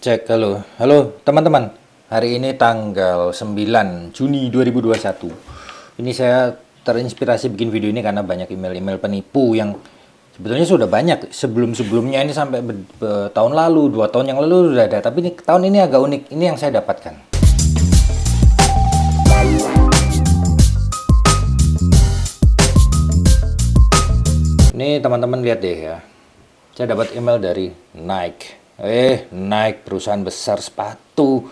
Cek, halo. Halo, teman-teman. Hari ini tanggal 9 Juni 2021. Ini saya terinspirasi bikin video ini karena banyak email-email penipu yang sebetulnya sudah banyak. Sebelum-sebelumnya ini sampai tahun lalu, 2 tahun yang lalu sudah ada. Tapi ini, tahun ini agak unik. Ini yang saya dapatkan. Ini teman-teman lihat deh ya. Saya dapat email dari Nike. Nike, perusahaan besar sepatu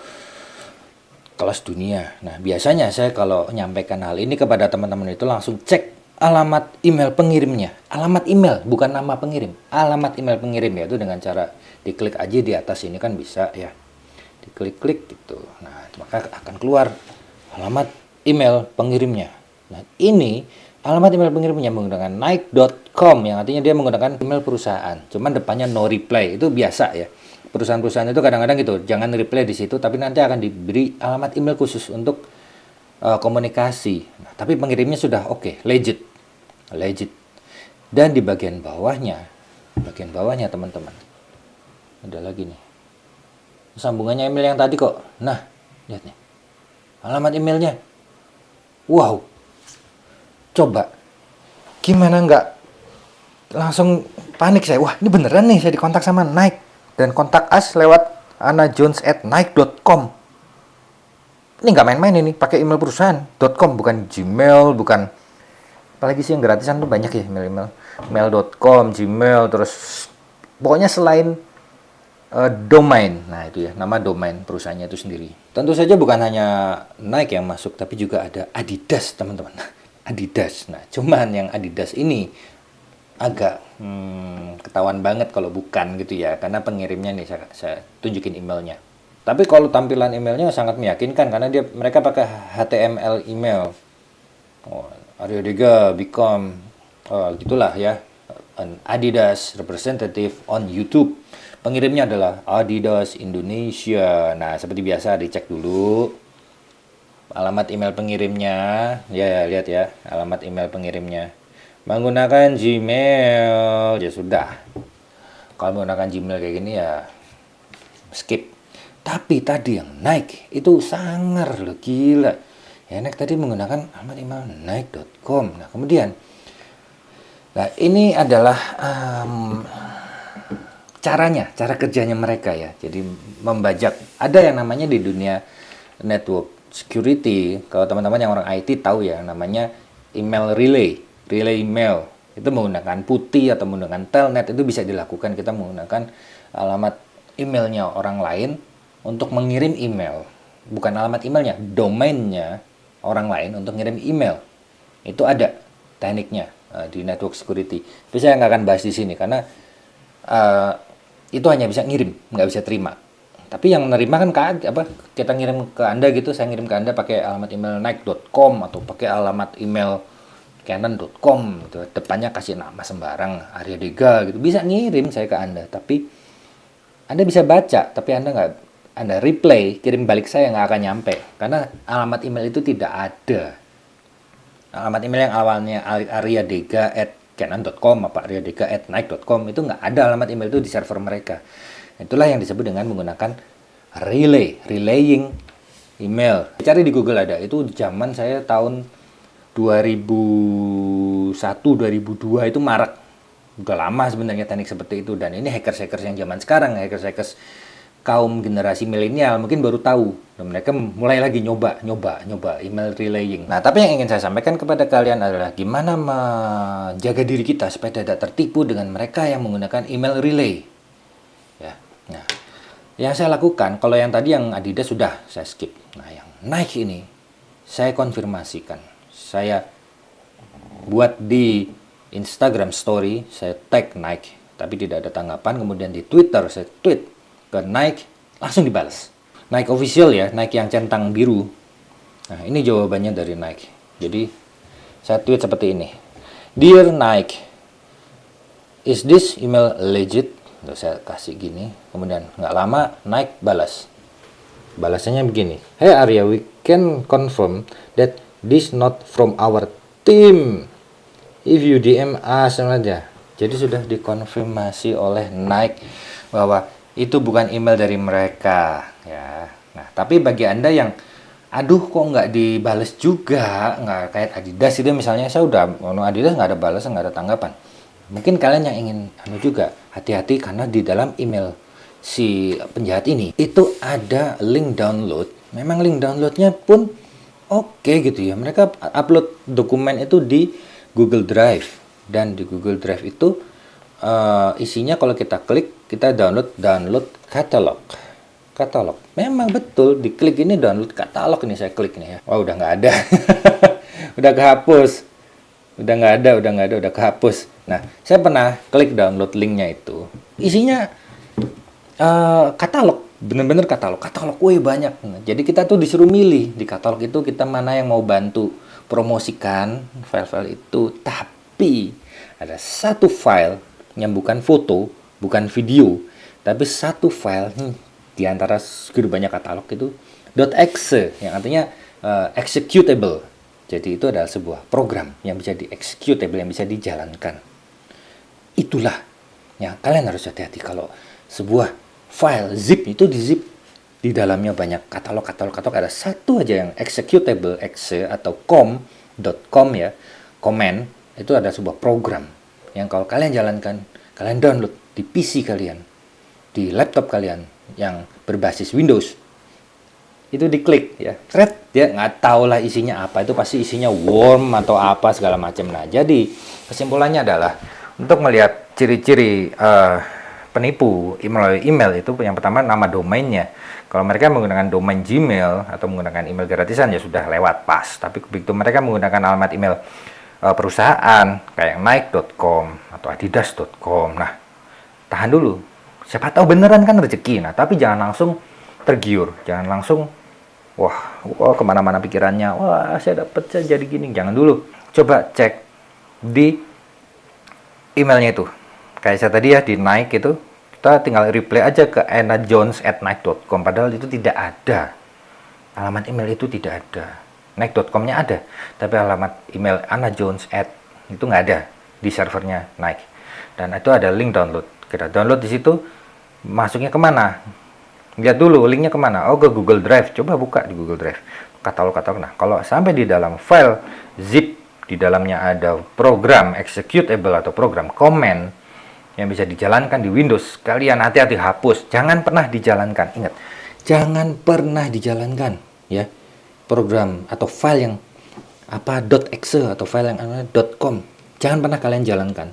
kelas dunia. Nah, biasanya saya kalau menyampaikan hal ini kepada teman-teman itu langsung cek alamat email pengirimnya. Alamat email, bukan nama pengirim. Alamat email pengirim, yaitu dengan cara diklik aja di atas ini kan bisa ya. Diklik-klik gitu. Nah, maka akan keluar alamat email pengirimnya. Nah, ini alamat email pengirimnya menggunakan nike.com, yang artinya dia menggunakan email perusahaan. Cuman depannya no reply, itu biasa ya. Perusahaan-perusahaan itu kadang-kadang gitu, jangan reply di situ, tapi nanti akan diberi alamat email khusus untuk komunikasi. Nah, tapi pengirimnya sudah oke, legit. Dan di bagian bawahnya teman-teman, ada lagi nih. Sambungannya email yang tadi kok. Nah, lihat nih. Alamat emailnya. Wow. Coba, gimana nggak langsung panik saya? Wah, ini beneran nih, saya dikontak sama Nike. Dan kontak us lewat anajones@nike.com. Ini nggak main-main ini, pakai email perusahaan .com, bukan Gmail, bukan. Apalagi sih yang gratisan tuh banyak ya, email-email. Mail.com, Gmail, terus pokoknya selain domain. Nah itu ya, nama domain perusahaannya itu sendiri. Tentu saja bukan hanya Nike yang masuk, tapi juga ada Adidas, teman-teman. Adidas. Nah, cuman yang Adidas ini agak ketahuan banget kalau bukan gitu ya, karena pengirimnya nih saya tunjukin emailnya. Tapi kalau tampilan emailnya sangat meyakinkan karena mereka pakai HTML email. Arya Dega become gitulah ya, an Adidas representative on YouTube. Pengirimnya adalah Adidas Indonesia. Nah, seperti biasa dicek dulu alamat email pengirimnya, ya lihat ya, alamat email pengirimnya menggunakan Gmail, ya sudah. Kalau menggunakan Gmail kayak gini ya skip. Tapi tadi yang Nike itu sangar loh, gila. Ya, Nike tadi menggunakan alamat email nike.com. Nah, kemudian, nah ini adalah cara kerjanya mereka ya. Jadi membajak. Ada yang namanya di dunia network security, kalau teman-teman yang orang IT tahu ya, namanya email relay email. Itu menggunakan putih atau menggunakan telnet, itu bisa dilakukan. Kita menggunakan alamat emailnya orang lain untuk mengirim email. Bukan alamat emailnya, domainnya orang lain untuk ngirim email. Itu ada tekniknya di network security. Tapi saya nggak akan bahas di sini karena itu hanya bisa ngirim, nggak bisa terima. Tapi yang menerima kan kita ngirim ke Anda gitu, saya ngirim ke Anda pakai alamat email nike.com atau pakai alamat email canon.com gitu. Depannya kasih nama sembarang, Arya Dega gitu. Bisa ngirim saya ke Anda, tapi Anda bisa baca, tapi Anda reply, kirim balik saya nggak akan nyampe. Karena alamat email itu tidak ada. Alamat email yang awalnya aryadega@canon.com apa aryadega@nike.com itu nggak ada alamat email itu di server mereka. Itulah yang disebut dengan menggunakan relaying email. Cari di Google ada. Itu zaman saya tahun 2001, 2002 itu marak. Udah lama sebenarnya teknik seperti itu. Dan ini hackers yang zaman sekarang, hackers kaum generasi milenial mungkin baru tahu. Dan mereka mulai lagi nyoba email relaying. Nah, tapi yang ingin saya sampaikan kepada kalian adalah gimana menjaga diri kita supaya tidak tertipu dengan mereka yang menggunakan email relay. Ya. Nah, yang saya lakukan, kalau yang tadi yang Adidas sudah saya skip. Nah, yang Nike ini saya konfirmasikan. Saya buat di Instagram story, saya tag Nike, tapi tidak ada tanggapan. Kemudian di Twitter saya tweet ke Nike, langsung dibalas. Nike official ya, Nike yang centang biru. Nah, ini jawabannya dari Nike. Jadi saya tweet seperti ini. Dear Nike, is this email legit? Lalu saya kasih gini, kemudian nggak lama Nike balas. Balasannya begini. Hey Arya, we can confirm that this not from our team. If you DM us aja. Jadi sudah dikonfirmasi oleh Nike bahwa itu bukan email dari mereka ya. Nah, tapi bagi Anda yang aduh kok nggak dibales juga, nggak kayak Adidas itu misalnya, saya udah Adidas nggak ada balasan, nggak ada tanggapan. Mungkin kalian yang ingin juga hati-hati karena di dalam email si penjahat ini itu ada link download. Memang link downloadnya pun oke gitu ya. Mereka upload dokumen itu di Google Drive, dan di Google Drive itu isinya kalau kita klik, kita download katalog. Memang betul, diklik ini download katalog, ini saya klik nih ya. Wah, udah nggak ada. Udah kehapus. Udah kehapus. Nah, saya pernah klik download linknya itu. Isinya katalog, bener-bener katalog. Wih, banyak. Nah, jadi kita tuh disuruh milih di katalog itu kita mana yang mau bantu promosikan file-file itu. Tapi ada satu file yang bukan foto, bukan video, tapi satu file di antara segitu banyak katalog itu .exe, yang artinya executable. Jadi itu adalah sebuah program yang bisa di-executable, yang bisa dijalankan. Itulah ya, kalian harus hati-hati kalau sebuah file zip itu di-zip, di dalamnya banyak katalog, ada satu aja yang executable, exe atau .com ya, command, itu ada sebuah program yang kalau kalian jalankan, kalian download di PC kalian, di laptop kalian yang berbasis Windows, itu diklik ya, dia nggak tahu lah isinya apa, itu pasti isinya worm atau apa segala macam. Nah, jadi kesimpulannya adalah untuk melihat ciri-ciri penipu email itu, yang pertama nama domainnya. Kalau mereka menggunakan domain Gmail atau menggunakan email gratisan ya sudah lewat pas. Tapi begitu mereka menggunakan alamat email perusahaan kayak Nike.com atau Adidas.com, nah tahan dulu. Siapa tahu beneran kan rezeki. Nah, tapi jangan langsung tergiur, jangan langsung wah kemana-mana pikirannya, wah saya jadi gini. Jangan dulu, coba cek di emailnya itu. Kayak saya tadi ya di Nike itu, kita tinggal reply aja ke annajones@nike.com, padahal itu tidak ada. Alamat email itu tidak ada. Nike.com-nya ada, tapi alamat email annajones@ itu nggak ada di servernya Nike. Dan itu ada link download. Kita download di situ, masuknya kemana? Lihat dulu linknya kemana. Oh, ke Google Drive. Coba buka di Google Drive katalog. Nah, kalau sampai di dalam file zip, di dalamnya ada program executable atau program command yang bisa dijalankan di Windows, kalian hati-hati hapus. Jangan pernah dijalankan. Ingat, jangan pernah dijalankan ya program atau file yang .exe atau file yang .com. Jangan pernah kalian jalankan.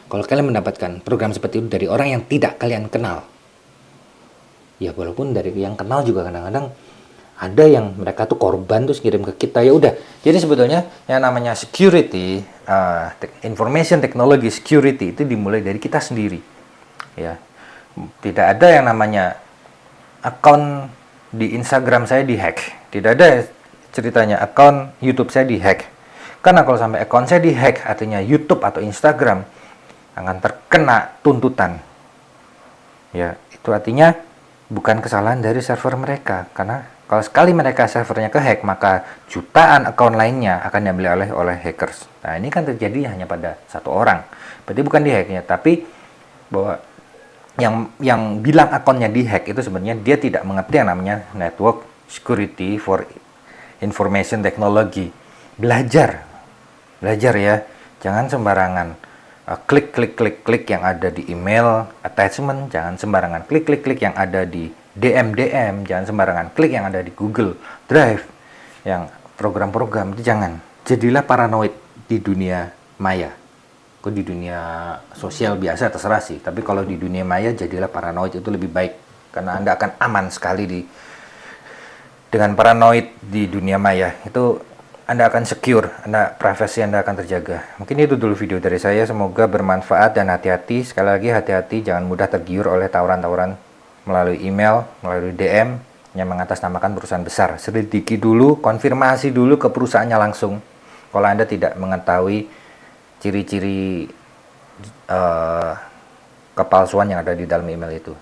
Kalau kalian mendapatkan program seperti itu dari orang yang tidak kalian kenal, ya walaupun dari yang kenal juga kadang-kadang ada yang mereka tuh korban terus kirim ke kita, ya udah. Jadi sebetulnya yang namanya security, information technology security itu dimulai dari kita sendiri. Ya, tidak ada yang namanya akun di Instagram saya dihack, tidak ada ceritanya akun YouTube saya dihack. Karena kalau sampai akun saya dihack, artinya YouTube atau Instagram akan terkena tuntutan. Ya, itu artinya bukan kesalahan dari server mereka, karena kalau sekali mereka servernya kehack, maka jutaan akun lainnya akan diambil oleh hackers. Nah, ini kan terjadi hanya pada satu orang. Berarti bukan dihacknya, tapi bahwa yang bilang akunnya dihack itu sebenarnya dia tidak mengerti yang namanya network security for information technology. Belajar ya, jangan sembarangan klik yang ada di email attachment, jangan sembarangan klik yang ada di DM, jangan sembarangan klik yang ada di Google Drive, yang program-program itu jangan. Jadilah paranoid di dunia maya. Kok di dunia sosial biasa terserah sih, tapi kalau di dunia maya jadilah paranoid, itu lebih baik karena Anda akan aman sekali dengan paranoid di dunia maya. Itu Anda akan secure, privasi Anda akan terjaga. Mungkin itu dulu video dari saya, semoga bermanfaat dan hati-hati. Sekali lagi hati-hati, jangan mudah tergiur oleh tawaran-tawaran melalui email, melalui DM yang mengatasnamakan perusahaan besar. Selidiki dulu, konfirmasi dulu ke perusahaannya langsung kalau Anda tidak mengetahui ciri-ciri kepalsuan yang ada di dalam email itu.